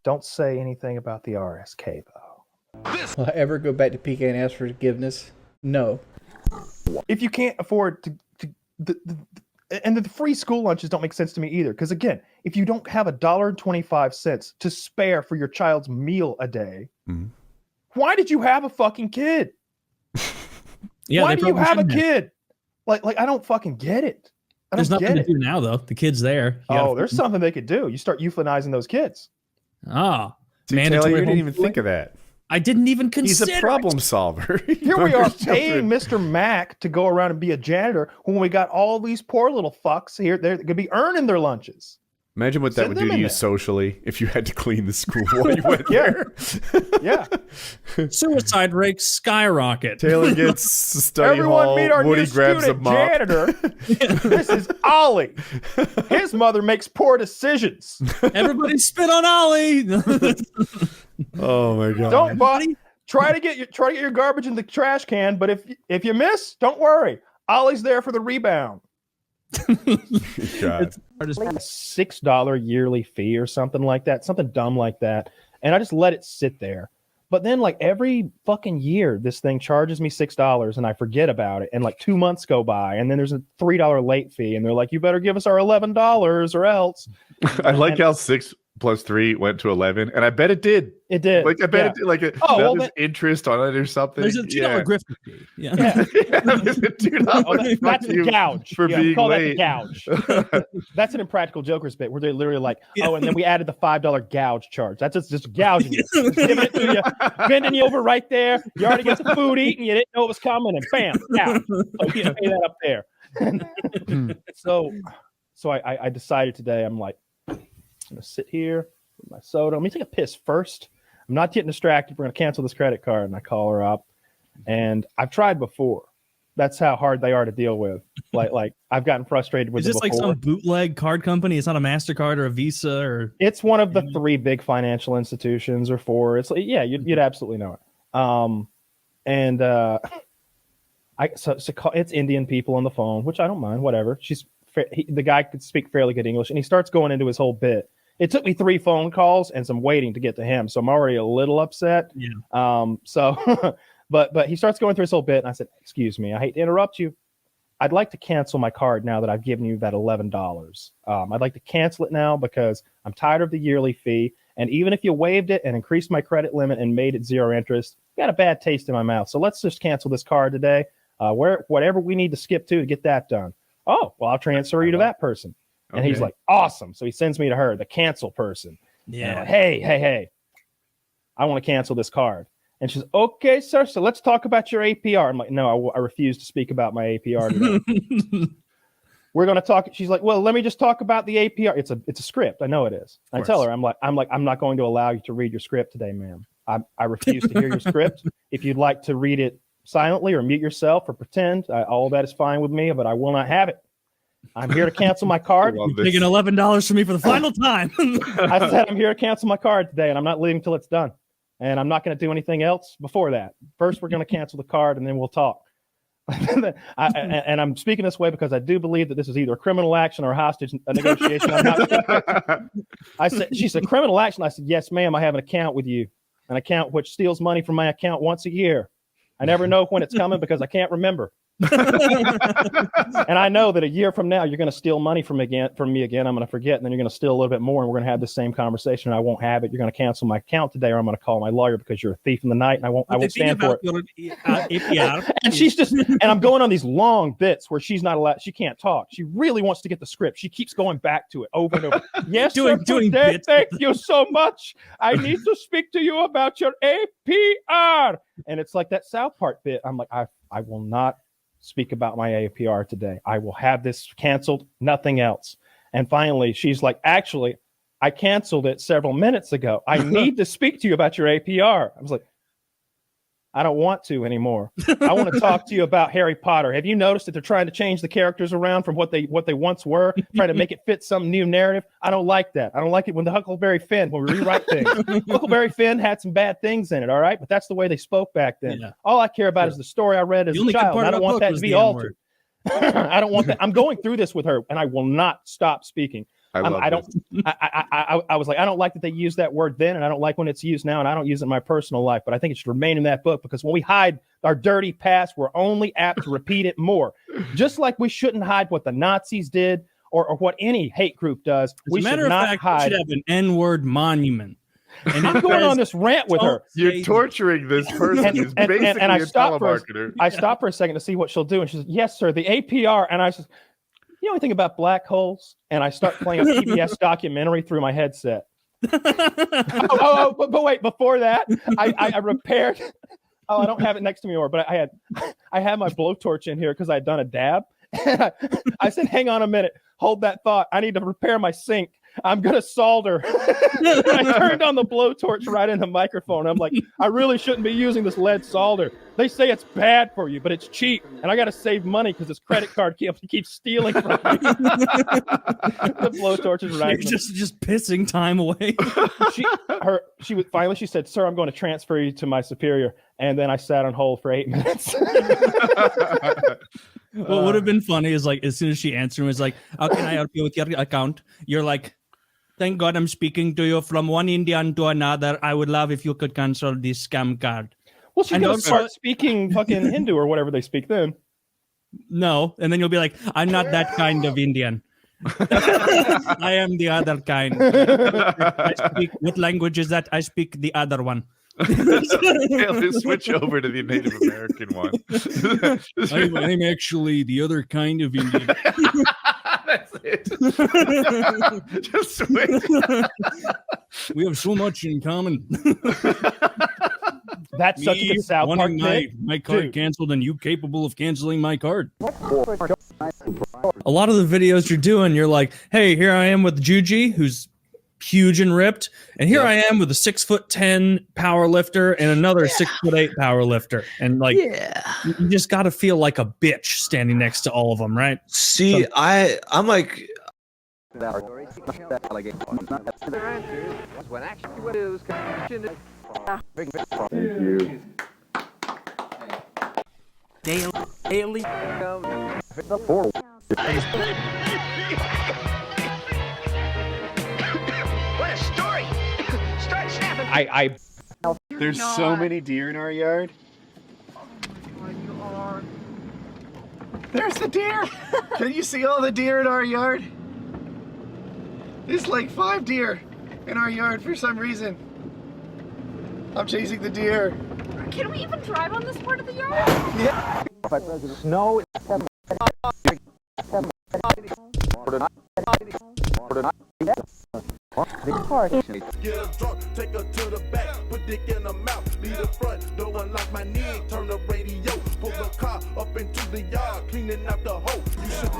Don't say anything about the RSK, though. Will I ever go back to PK and ask for forgiveness? No. If you can't afford and the free school lunches don't make sense to me either. Because again, if you don't have $1.25 to spare for your child's meal a day, why did you have a fucking kid? Why do you have a kid? Like I don't fucking get it. There's nothing to do now, though. The kid's there. There's something they could do. You start euthanizing those kids. Taylor, you didn't even think of that. I didn't even consider. He's a problem solver. Here we are paying Mr. Mac to go around and be a janitor when we got all these poor little fucks here. They're going to be earning their lunches. Imagine what that would do to you socially if you had to clean the school while you went there. Yeah. Suicide rates skyrocket. Taylor gets study Everyone hall. meet our Woody new grabs a student mop. janitor. This is Ollie. His mother makes poor decisions. Everybody spit on Ollie. Oh my god! Try to get your garbage in the trash can, but if you miss, don't worry. Ollie's there for the rebound. God. It's like a $6 yearly fee or something like that, something dumb like that, and I just let it sit there. But then, like every fucking year, this thing charges me $6, and I forget about it. And like 2 months go by, and then there's a $3 late fee, and they're like, "You better give us our $11 or else." I like how 6 plus 3 went to 11, and I bet it did. It did. Like I bet it did. Like there's interest on it or something. There's a $2 grifter fee. Yeah. There's a $2. That's the gouge. For being call late. That the gouge. That's an Impractical Jokers bit where they're literally like, and then we added the $5 gouge charge. That's just gouging you. Just giving it to you, bending you over right there. You already got the food eaten. You didn't know it was coming, and bam, gouge. So you pay that up there. so I decided today. I'm like, I'm gonna sit here with my soda. Let me take a piss first. I'm not getting distracted. We're going to cancel this credit card. And I call her up. And I've tried before. That's how hard they are to deal with. Like I've gotten frustrated with them before. Is this like some bootleg card company? It's not a MasterCard or a Visa or... It's one of the 3 big financial institutions or 4. It's like, yeah, you'd absolutely know it. So it's Indian people on the phone, which I don't mind, whatever. The guy could speak fairly good English, and he starts going into his whole bit. It took me 3 phone calls and some waiting to get to him, so I'm already a little upset. Yeah. But he starts going through his whole bit, and I said, "Excuse me, I hate to interrupt you. I'd like to cancel my card now that I've given you that $11. I'd like to cancel it now because I'm tired of the yearly fee, and even if you waived it and increased my credit limit and made it 0 interest, I got a bad taste in my mouth. So let's just cancel this card today. Whatever we need to skip to get that done." "Oh, well, I'll transfer you to that person." And he's like, "Awesome." So he sends me to her, the cancel person. Yeah. Like, hey, I want to cancel this card. And she's, "Okay, sir. So let's talk about your APR." I'm like, "No, I refuse to speak about my APR today." We're going to talk. She's like, "Well, let me just talk about the APR. It's a script. I know it is." I tell her, I'm not going to allow you to read your script today, ma'am. I refuse to hear your script. If you'd like to read it silently or mute yourself or pretend, all that is fine with me, but I will not have it. I'm here to cancel my card. You're taking $11 from me for the final time. I said I'm here to cancel my card today, and I'm not leaving till it's done. And I'm not going to do anything else before that. First, we're going to cancel the card, and then we'll talk. And I'm speaking this way because I do believe that this is either a criminal action or a hostage negotiation. She said, "Criminal action?" I said, "Yes, ma'am. I have an account with you, an account which steals money from my account once a year. I never know when it's coming because I can't remember. And I know that a year from now, you're going to steal money from me again. I'm going to forget, and then you're going to steal a little bit more, and we're going to have the same conversation, and I won't have it. You're going to cancel my account today, or I'm going to call my lawyer because you're a thief in the night, and I won't stand for it." And she's just, and I'm going on these long bits where she's not allowed, she can't talk. She really wants to get the script. She keeps going back to it over and over. "Yes, doing bits. Thank you so much. I need to speak to you about your APR." And it's like that South Park bit. I'm like, I will not speak about my APR today. I will have this canceled, nothing else. And finally, she's like, "Actually, I canceled it several minutes ago. I need to speak to you about your APR." I was like, "I don't want to anymore. I want to talk to you about Harry Potter. Have you noticed that they're trying to change the characters around from what they once were, trying to make it fit some new narrative? I don't like that. I don't like it when the Huckleberry Finn, when we rewrite things. Huckleberry Finn had some bad things in it, all right? But that's the way they spoke back then. Yeah. All I care about is the story I read as a child. I don't want that to be altered. I don't want that. I'm going through this with her, and I will not stop speaking. I was like, I don't like that they used that word then, and I don't like when it's used now, and I don't use it in my personal life. But I think it should remain in that book, because when we hide our dirty past, we're only apt to repeat it more. Just like we shouldn't hide what the Nazis did, or what any hate group does. As a matter of fact, we should have an N-word monument. And I'm going on this rant with her. You're torturing this person. Who's basically a telemarketer. I stopped for a second to see what she'll do, and she says, "Yes, sir, the APR." And I said, "You know anything about black holes?" And I start playing a PBS documentary through my headset. But wait, before that, I repaired. Oh, I don't have it next to me anymore, but I had my blowtorch in here because I had done a dab. I said, "Hang on a minute, hold that thought. I need to repair my sink. I'm gonna solder." I turned on the blowtorch right in the microphone. I'm like, I really shouldn't be using this lead solder. They say it's bad for you, but it's cheap, and I got to save money because this credit card keeps stealing from me. The blowtorch is right. You're just pissing time away. She said, "Sir, I'm going to transfer you to my superior," and then I sat on hold for 8 minutes. What would have been funny is, like, as soon as she answered, it was like, "How can I help you with your account?" You're like, "Thank God I'm speaking to you from one Indian to another. I would love if you could cancel this scam card." Well, she's going to start speaking fucking Hindu or whatever they speak then. No, and then you'll be like, "I'm not that kind of Indian. I am the other kind. What language is that? I speak the other one." Switch over to the Native American one. I'm actually the other kind of Indian. That's it. Just switch. We have so much in common. That's such a good South Park my card canceled, and you capable of canceling my card. A lot of the videos you're doing, you're like, "Hey, here I am with Juji, who's huge and ripped, and here I am with a 6'10" power lifter and another 6'8" power lifter," and like, you just got to feel like a bitch standing next to all of them, right? See, I'm like. Daily. What a story! Start snapping. There's so many deer in our yard. There's the deer! Can you see all the deer in our yard? There's like 5 deer in our yard for some reason. I'm chasing the deer. Can we even drive on this part of the yard? Yeah. Snow. Get her drunk, take her to the back, put dick in her mouth, leave the front door, unlock my knee, turn the radio, pull the car up into the yard, cleaning out the hole. You should